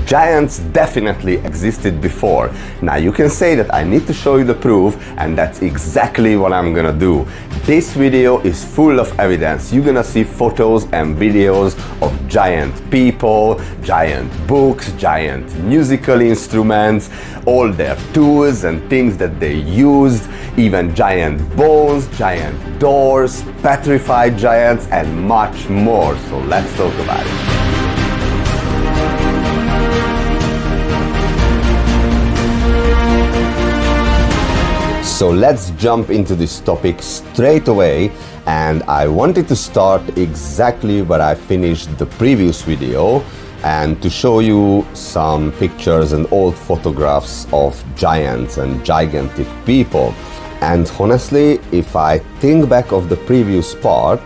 Giants definitely existed before. Now you can say that I need to show you the proof, and that's exactly what I'm gonna do. This video is full of evidence. You're gonna see photos and videos of giant people, giant books, giant musical instruments, all their tools and things that they used, even giant bones, giant doors, petrified giants, and much more. So let's talk about it. So let's jump into this topic straight away, and I wanted to start exactly where I finished the previous video and to show you some pictures and old photographs of giants and gigantic people. And honestly, if I think back of the previous part,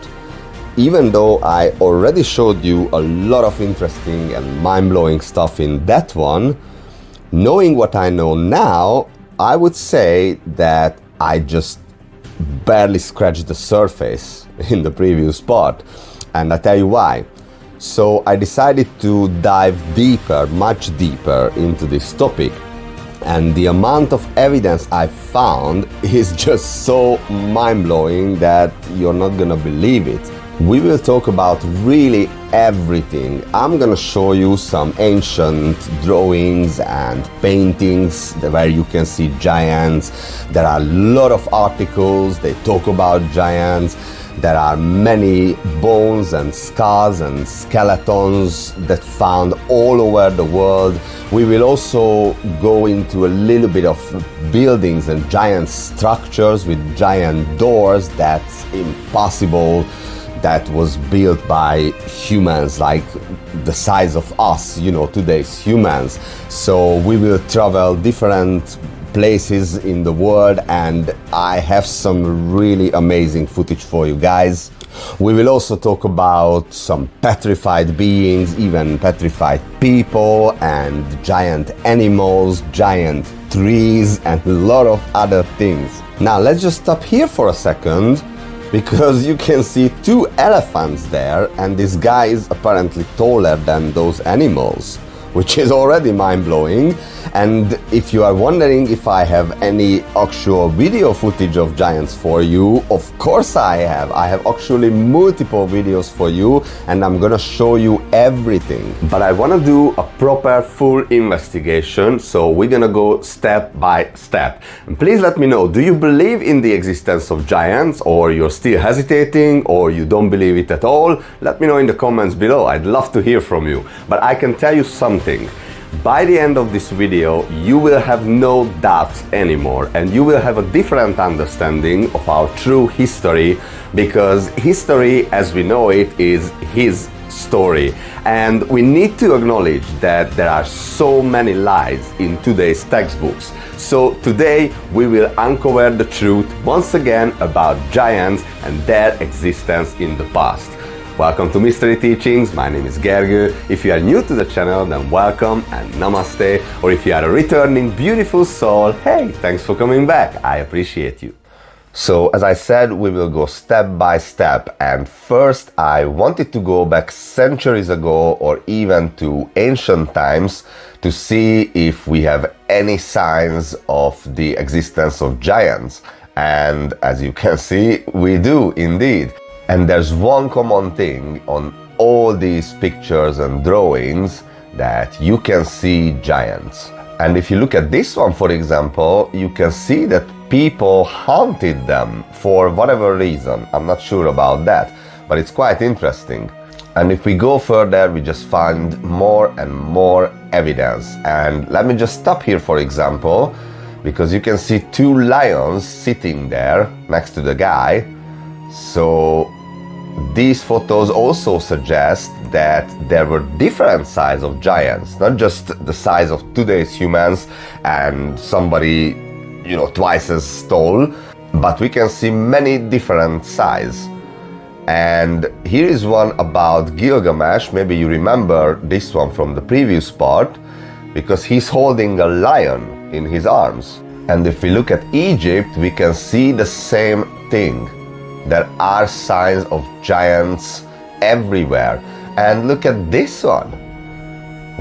even though I already showed you a lot of interesting and mind-blowing stuff in that one, knowing what I know now, I would say that I just barely scratched the surface in the previous part, and I'll tell you why. So I decided to dive deeper, much deeper into this topic, and the amount of evidence I found is just so mind-blowing that you're not gonna believe it. We will talk about really everything. I'm gonna show you some ancient drawings and paintings where you can see giants. There are a lot of articles, they talk about giants. There are many bones and skulls and skeletons that found all over the world. We will also go into a little bit of buildings and giant structures with giant doors that's impossible, that was built by humans, like the size of us, you know, today's humans. So we will travel different places in the world, and I have some really amazing footage for you guys. We will also talk about some petrified beings, even petrified people, and giant animals, giant trees, and a lot of other things. Now let's just stop here for a second, because you can see two elephants there, and this guy is apparently taller than those animals, which is already mind-blowing. And if you are wondering if I have any actual video footage of giants for you, of course I have. I have actually multiple videos for you, and I'm gonna show you everything. But I wanna do a proper full investigation, so we're gonna go step by step. And please let me know, do you believe in the existence of giants, or you're still hesitating, or you don't believe it at all? Let me know in the comments below. I'd love to hear from you. But I can tell you something. By the end of this video, you will have no doubts anymore, and you will have a different understanding of our true history, because history as we know it is his story. And we need to acknowledge that there are so many lies in today's textbooks. So today we will uncover the truth once again about giants and their existence in the past. Welcome to Mystery Teachings, my name is Gergo. If you are new to the channel, then welcome and namaste. Or if you are a returning beautiful soul, hey, thanks for coming back, I appreciate you. So as I said, we will go step by step, and first I wanted to go back centuries ago, or even to ancient times, to see if we have any signs of the existence of giants. And as you can see, we do indeed. And there's one common thing on all these pictures and drawings, that you can see giants. And if you look at this one, for example, you can see that people hunted them for whatever reason. I'm not sure about that, but it's quite interesting. And if we go further, we just find more and more evidence. And let me just stop here, for example, because you can see two lions sitting there next to the guy. So these photos also suggest that there were different sizes of giants, not just the size of today's humans and somebody, you know, twice as tall, but we can see many different sizes. And here is one about Gilgamesh. Maybe you remember this one from the previous part, because he's holding a lion in his arms. And if we look at Egypt, we can see the same thing. There are signs of giants everywhere. And look at this one.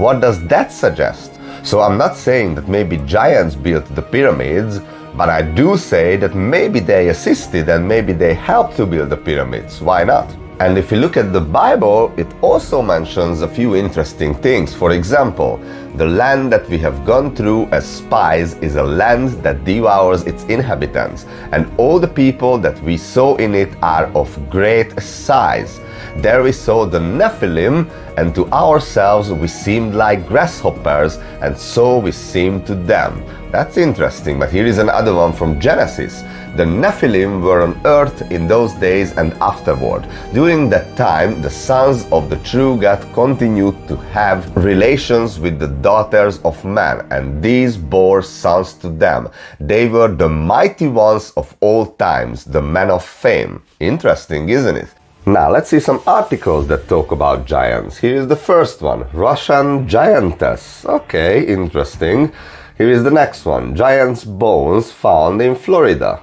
What does that suggest? So I'm not saying that maybe giants built the pyramids, but I do say that maybe they assisted and maybe they helped to build the pyramids. Why not? And if you look at the Bible, it also mentions a few interesting things. For example, the land that we have gone through as spies is a land that devours its inhabitants, and all the people that we saw in it are of great size. There we saw the Nephilim, and to ourselves we seemed like grasshoppers, and so we seemed to them. That's interesting, but here is another one from Genesis. The Nephilim were on earth in those days and afterward. During that time, the sons of the true God continued to have relations with the daughters of man, and these bore sons to them. They were the mighty ones of all times, the men of fame. Interesting, isn't it? Now let's see some articles that talk about giants. Here is the first one, Russian giantess. Okay, interesting. Here is the next one, giant's bones found in Florida.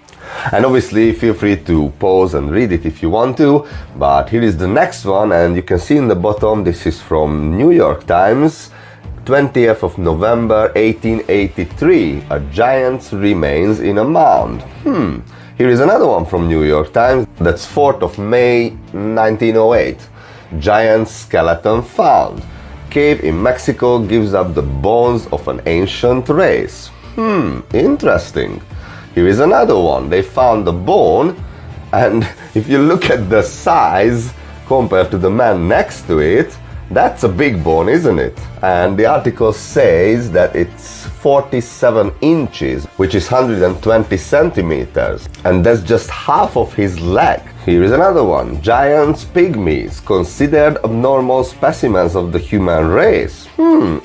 And obviously feel free to pause and read it if you want to, but here is the next one, and you can see in the bottom, this is from New York Times, 20th of November 1883, a giant's remains in a mound. Here is another one from New York Times, that's 4th of May 1908, giant skeleton found. Cave in Mexico gives up the bones of an ancient race. Interesting. Here is another one. They found the bone, and if you look at the size compared to the man next to it, that's a big bone, isn't it? And the article says that it's 47 inches, which is 120 centimeters, and that's just half of his leg. Here is another one. Giants pygmies, considered abnormal specimens of the human race.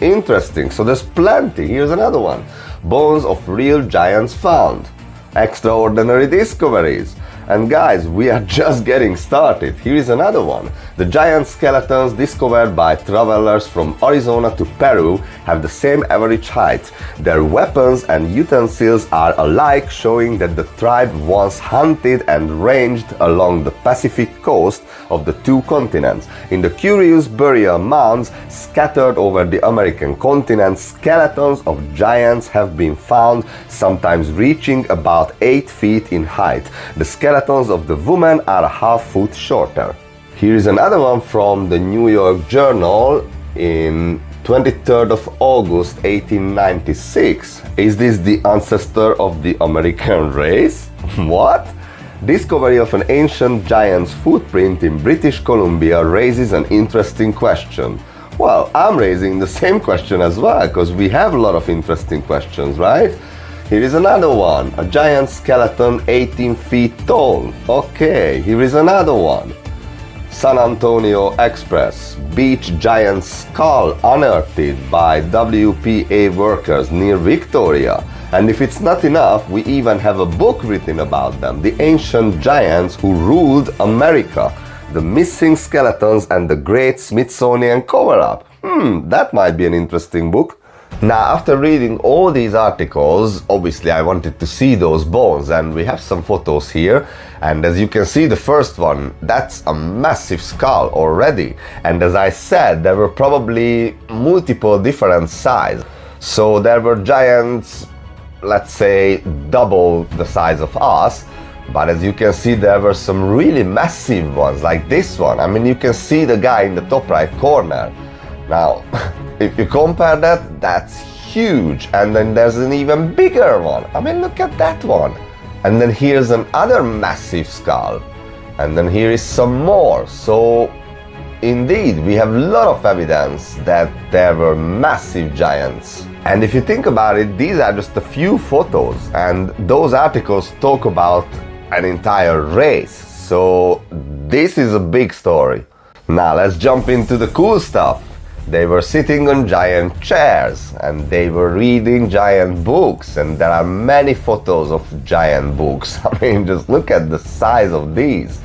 Interesting. So there's plenty. Here's another one. Bones of real giants found. Extraordinary discoveries. And guys, we are just getting started. Here is another one. The giant skeletons discovered by travelers from Arizona to Peru have the same average height. Their weapons and utensils are alike, showing that the tribe once hunted and ranged along the Pacific coast of the two continents. In the curious burial mounds scattered over the American continent, skeletons of giants have been found, sometimes reaching about 8 feet in height. The skeletons of the women are a half-foot shorter. Here is another one from the New York Journal in 23rd of August 1896. Is this the ancestor of the American race? What? Discovery of an ancient giant's footprint in British Columbia raises an interesting question. Well, I'm raising the same question as well, because we have a lot of interesting questions, right? Here is another one, a giant skeleton 18 feet tall. Okay, here is another one. San Antonio Express, beach giant skull unearthed by WPA workers near Victoria. And if it's not enough, we even have a book written about them, the ancient giants who ruled America, the missing skeletons and the great Smithsonian cover-up. That might be an interesting book. Now, after reading all these articles, obviously I wanted to see those bones, and we have some photos here. And as you can see, the first one, that's a massive skull already. And as I said, there were probably multiple different sizes. So there were giants, let's say, double the size of us. But as you can see, there were some really massive ones, like this one. I mean, you can see the guy in the top right corner. Now, if you compare that, that's huge. And then there's an even bigger one. I mean, look at that one. And then here's another massive skull. And then here is some more. So, indeed, we have a lot of evidence that there were massive giants. And if you think about it, these are just a few photos. And those articles talk about an entire race. So, this is a big story. Now, let's jump into the cool stuff. They were sitting on giant chairs and they were reading giant books, and there are many photos of giant books. I mean, just look at the size of these.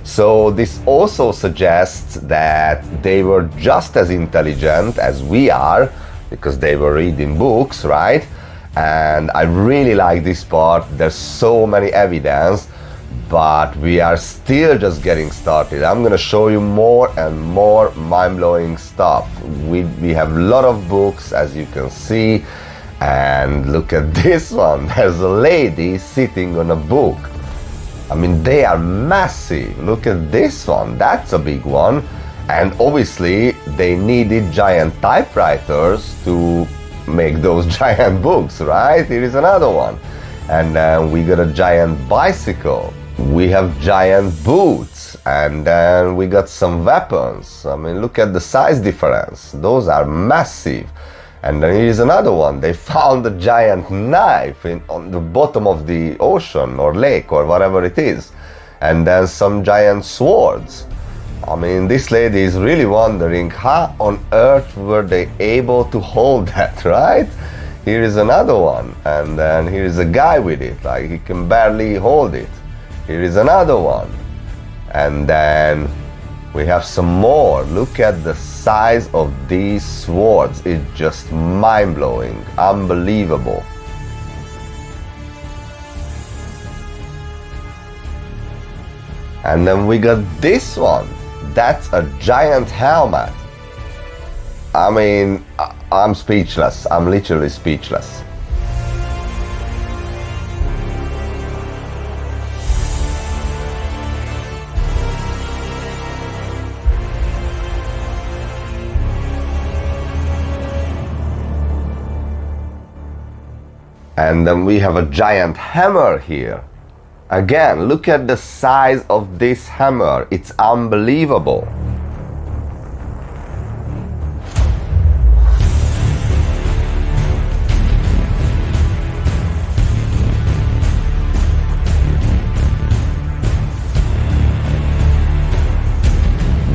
So this also suggests that they were just as intelligent as we are, because they were reading books, right? And I really like this part. There's so many evidence. but we are still just getting started. I'm gonna show you more and more mind-blowing stuff. We have a lot of books, as you can see, and look at this one. There's a lady sitting on a book. I mean, they are massive. Look at this one, that's a big one. And obviously they needed giant typewriters to make those giant books, right? Here is another one. And then we got a giant bicycle. We have giant boots, and then we got some weapons. I mean, look at the size difference. Those are massive. And then here's another one. They found a giant knife on the bottom of the ocean or lake or whatever it is. And then some giant swords. I mean, this lady is really wondering how on earth were they able to hold that, right? Here is another one. And then here is a guy with it. Like, he can barely hold it. Here is another one. And then we have some more. Look at the size of these swords. It's just mind-blowing, unbelievable. And then we got this one. That's a giant helmet. I mean, I'm speechless. I'm literally speechless. And then we have a giant hammer here. Again, look at the size of this hammer. It's unbelievable.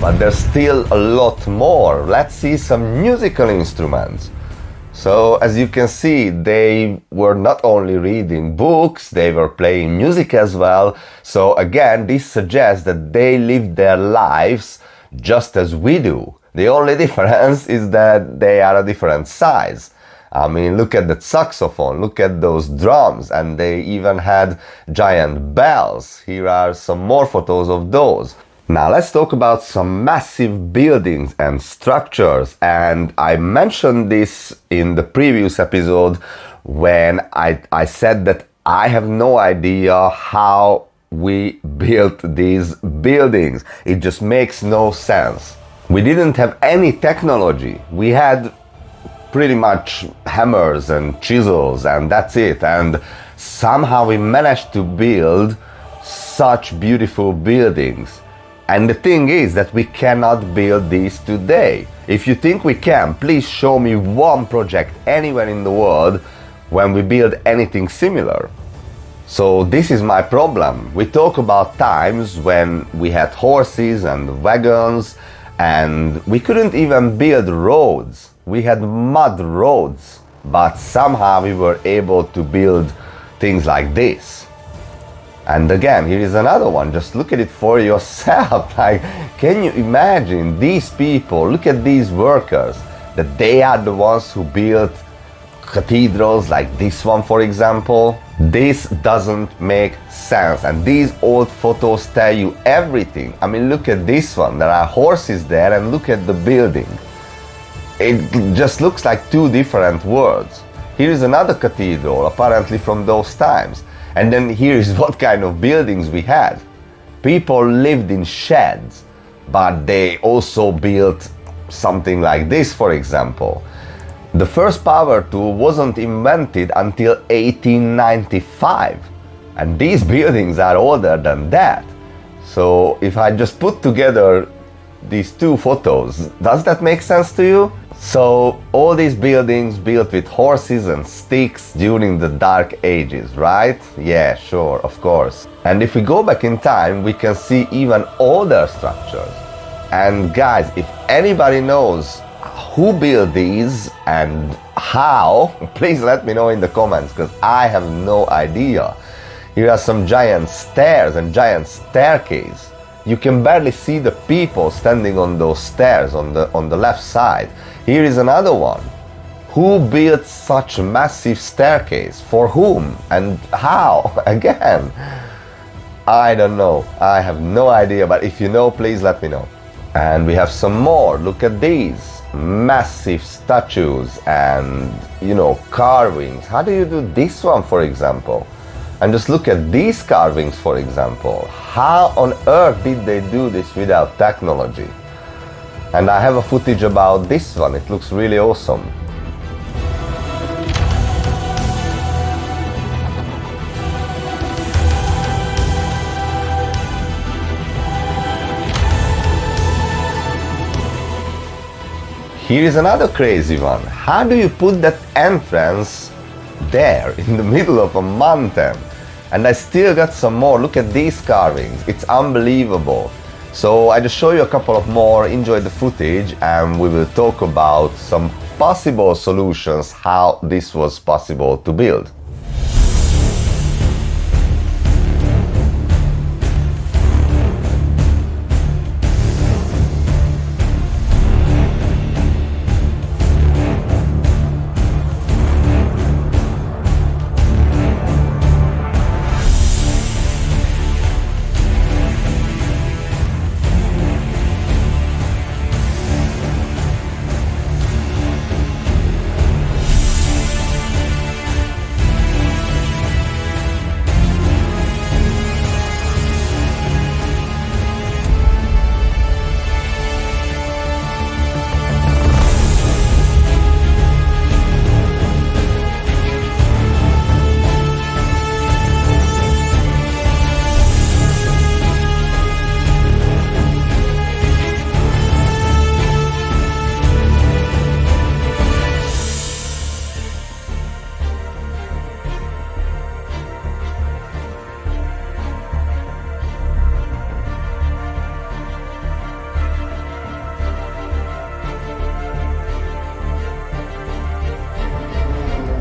But there's still a lot more. Let's see some musical instruments. So as you can see, they were not only reading books, they were playing music as well. So again, this suggests that they lived their lives just as we do. The only difference is that they are a different size. I mean, look at that saxophone, look at those drums, and they even had giant bells. Here are some more photos of those. Now let's talk about some massive buildings and structures, and I mentioned this in the previous episode when I said that I have no idea how we built these buildings. It just makes no sense. We didn't have any technology. We had pretty much hammers and chisels, and that's it. And somehow we managed to build such beautiful buildings. And the thing is that we cannot build these today. If you think we can, please show me one project anywhere in the world when we build anything similar. So this is my problem. We talk about times when we had horses and wagons and we couldn't even build roads. We had mud roads, but somehow we were able to build things like this. And again, here is another one. Just look at it for yourself. Like, can you imagine these people? Look at these workers, that they are the ones who built cathedrals like this one, for example. This doesn't make sense. And these old photos tell you everything. I mean, look at this one. There are horses there, and look at the building. It just looks like two different worlds. Here is another cathedral, apparently from those times. And then here is what kind of buildings we had. People lived in sheds, but they also built something like this, for example. The first power tool wasn't invented until 1895, and these buildings are older than that. So if I just put together these two photos, does that make sense to you? So all these buildings built with horses and sticks during the Dark Ages, right? Yeah, sure, of course. And if we go back in time, we can see even older structures. And guys, if anybody knows who built these and how, please let me know in the comments, because I have no idea. Here are some giant stairs and giant staircase. You can barely see the people standing on those stairs on the left side. Here is another one. Who built such a massive staircase? For whom? And how? Again. I don't know. I have no idea, but if you know, please let me know. And we have some more. Look at these massive statues and, you know, carvings. How do you do this one, for example? And just look at these carvings, for example. How on earth did they do this without technology? And I have a footage about this one. It looks really awesome. Here is another crazy one. How do you put that entrance there in the middle of a mountain? And I still got some more. Look at these carvings. It's unbelievable. So I just show you a couple of more. Enjoy the footage and we will talk about some possible solutions how this was possible to build.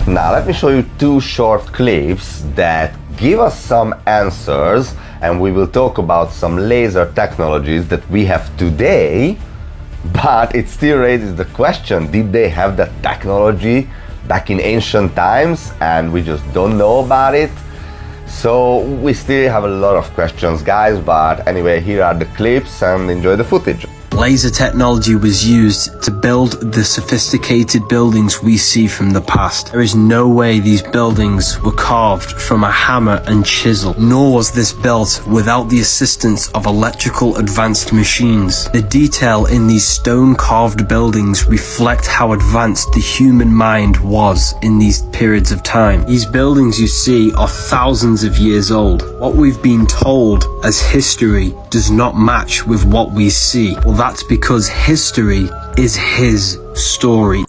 Now let me show you two short clips that give us some answers, and we will talk about some laser technologies that we have today, but it still raises the question, did they have that technology back in ancient times and we just don't know about it? So we still have a lot of questions, guys, but anyway, here are the clips and enjoy the footage. Laser technology was used to build the sophisticated buildings we see from the past. There is no way these buildings were carved from a hammer and chisel, nor was this built without the assistance of electrical advanced machines. The detail in these stone-carved buildings reflect how advanced the human mind was in these periods of time. These buildings you see are thousands of years old. What we've been told as history does not match with what we see. Well, that's because history is his story.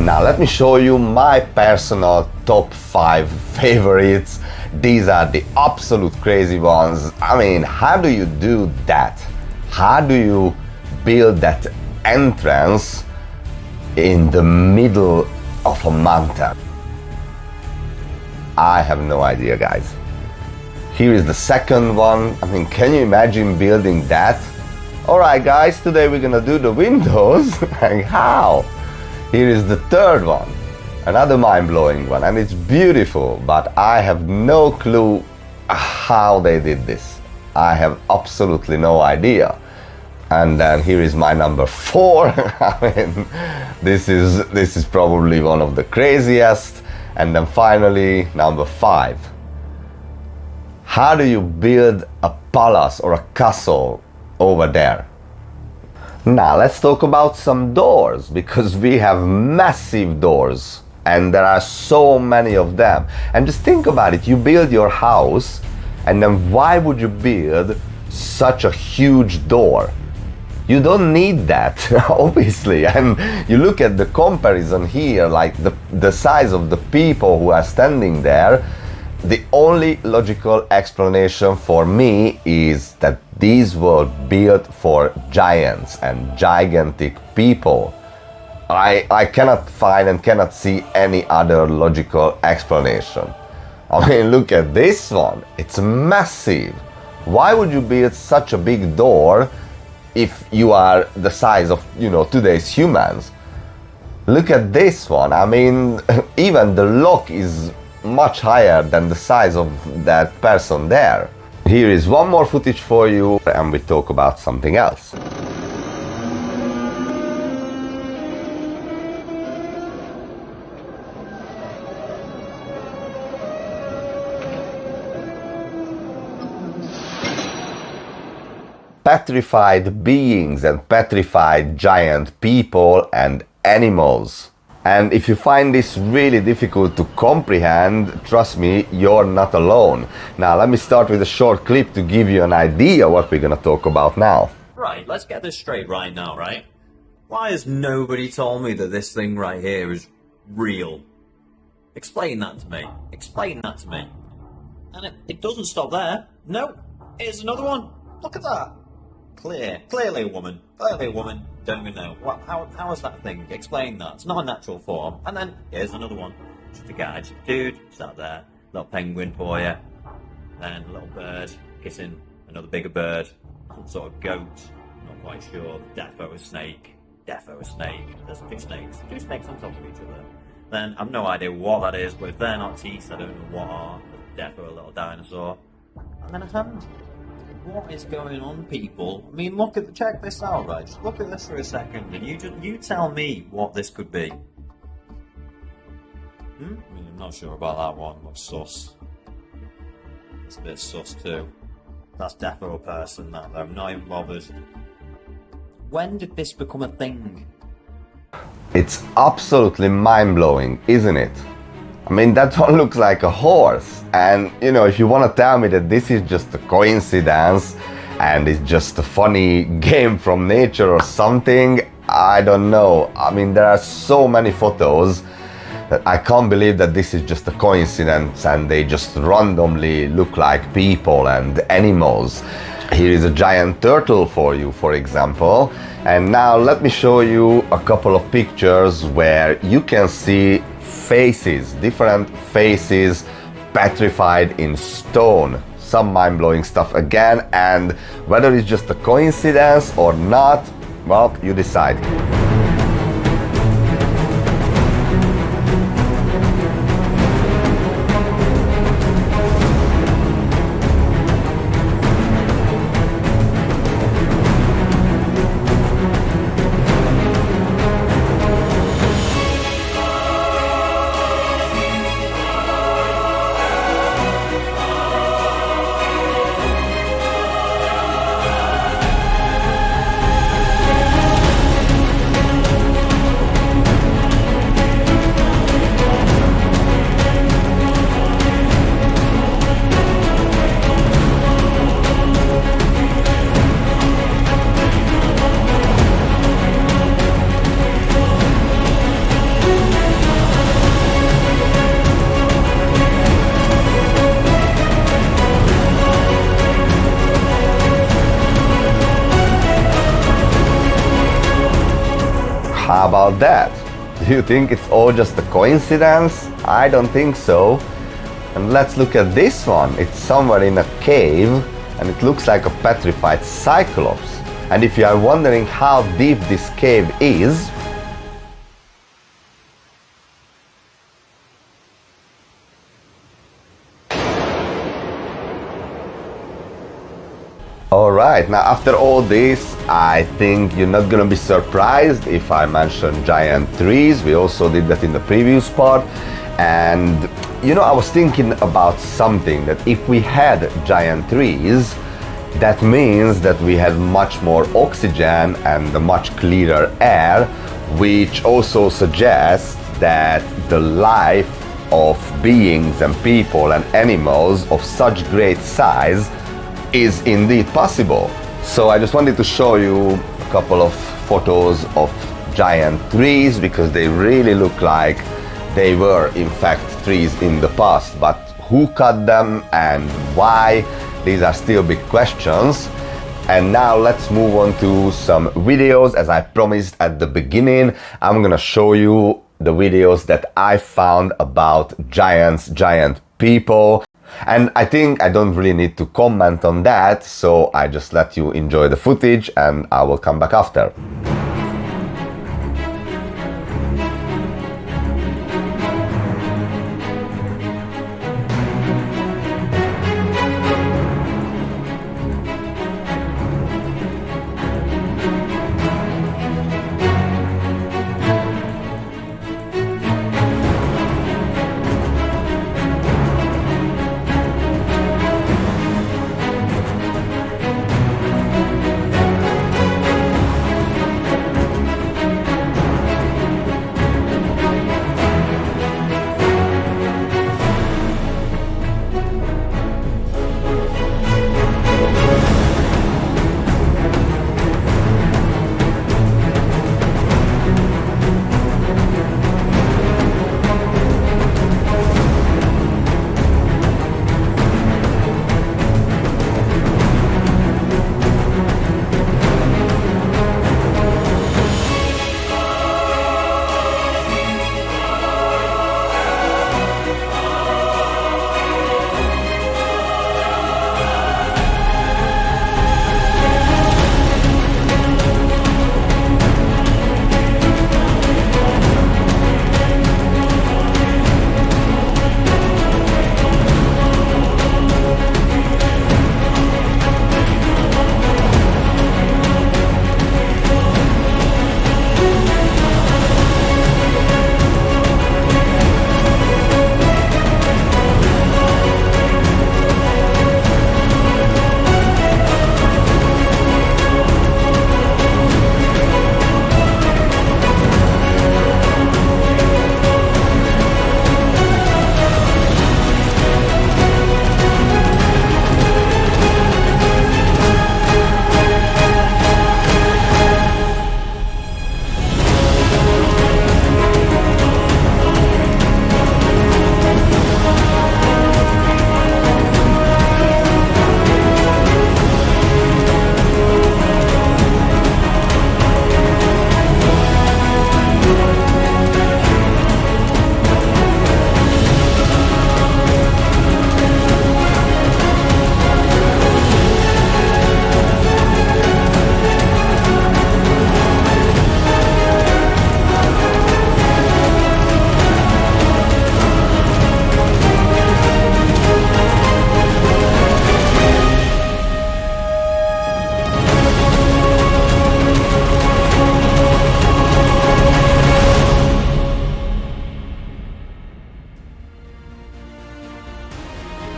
Now let me show you my personal top 5 favorites. These are the absolute crazy ones. I mean, how do you do that? How do you build that entrance in the middle of a mountain? I have no idea, guys. Here is the second one. I mean, can you imagine building that? Alright guys, today we're gonna do the windows. Like, how? Here is the third one, another mind-blowing one, and it's beautiful, but I have no clue how they did this. I have absolutely no idea. And then here is my number 4. I mean, this is probably one of the craziest. And then finally, number 5. How do you build a palace or a castle over there? Now let's talk about some doors, because we have massive doors and there are so many of them. And just think about it, you build your house and then why would you build such a huge door? You don't need that, obviously. And you look at the comparison here, like the size of the people who are standing there. The only logical explanation for me is that these were built for giants and gigantic people. I cannot find and cannot see any other logical explanation. I mean, look at this one. It's massive. Why would you build such a big door if you are the size of, today's humans? Look at this one. I mean, even the lock is much higher than the size of that person there. Here is one more footage for you and we talk about something else. Petrified beings and petrified giant people and animals. And if you find this really difficult to comprehend, trust me, you're not alone. Now let me start with a short clip to give you an idea what we're gonna talk about now. Right, let's get this straight right now, right? Why has nobody told me that this thing right here is real? Explain that to me. Explain that to me. And it doesn't stop there. No, here's another one. Look at that. Clearly a woman. Clearly a woman. Don't even know. How is that thing? Explain that. It's not a natural form. And then here's another one. Just a guy, just a dude, sat there. Little penguin for you. Then a little bird kissing another bigger bird. Some sort of goat. Not quite sure. Defo a snake. Defo a snake. There's two snakes. Two snakes on top of each other. Then I've no idea what that is, but if they're not teeth, I don't know what are. Defo a little dinosaur. And then a hand. What is going on, people? I mean, check this out, right? Just look at this for a second, and you tell me what this could be. I mean, I'm not sure about that one. Looks sus. It's a bit sus too. That's definitely a person. That though, I'm not even bothered. When did this become a thing? It's absolutely mind-blowing, isn't it? I mean, that one looks like a horse. And, if you want to tell me that this is just a coincidence and it's just a funny game from nature or something, I don't know. I mean, there are so many photos that I can't believe that this is just a coincidence and they just randomly look like people and animals. Here is a giant turtle for you, for example. And now let me show you a couple of pictures where you can see faces, different faces, petrified in stone. Some mind-blowing stuff again, and whether it's just a coincidence or not, well, you decide. How about that? Do you think it's all just a coincidence? I don't think so. And let's look at this one. It's somewhere in a cave and it looks like a petrified cyclops. And if you are wondering how deep this cave is, Alright, now after all this, I think you're not gonna be surprised if I mention giant trees. We also did that in the previous part. And you know, I was thinking about something, that if we had giant trees, that means that we had much more oxygen and a much clearer air, which also suggests that the life of beings and people and animals of such great size is indeed possible. So I just wanted to show you a couple of photos of giant trees, because they really look like they were in fact trees in the past. But who cut them and why? These are still big questions. And now let's move on to some videos. As I promised at the beginning, I'm gonna show you the videos that I found about giants, giant people. And I think I don't really need to comment on that, so I just let you enjoy the footage and I will come back after.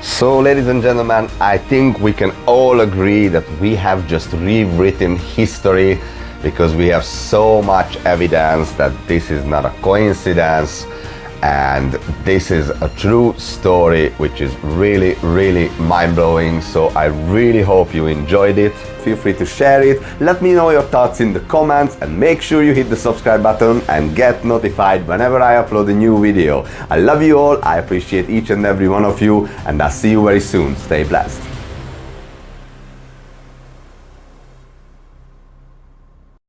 So, ladies and gentlemen, I think we can all agree that we have just rewritten history, because we have so much evidence that this is not a coincidence and this is a true story, which is really, really mind-blowing. So I really hope you enjoyed it. Feel free to share it, let me know your thoughts in the comments, and make sure you hit the subscribe button and get notified whenever I upload a new video. I love you all, I appreciate each and every one of you, and I'll see you very soon. Stay blessed.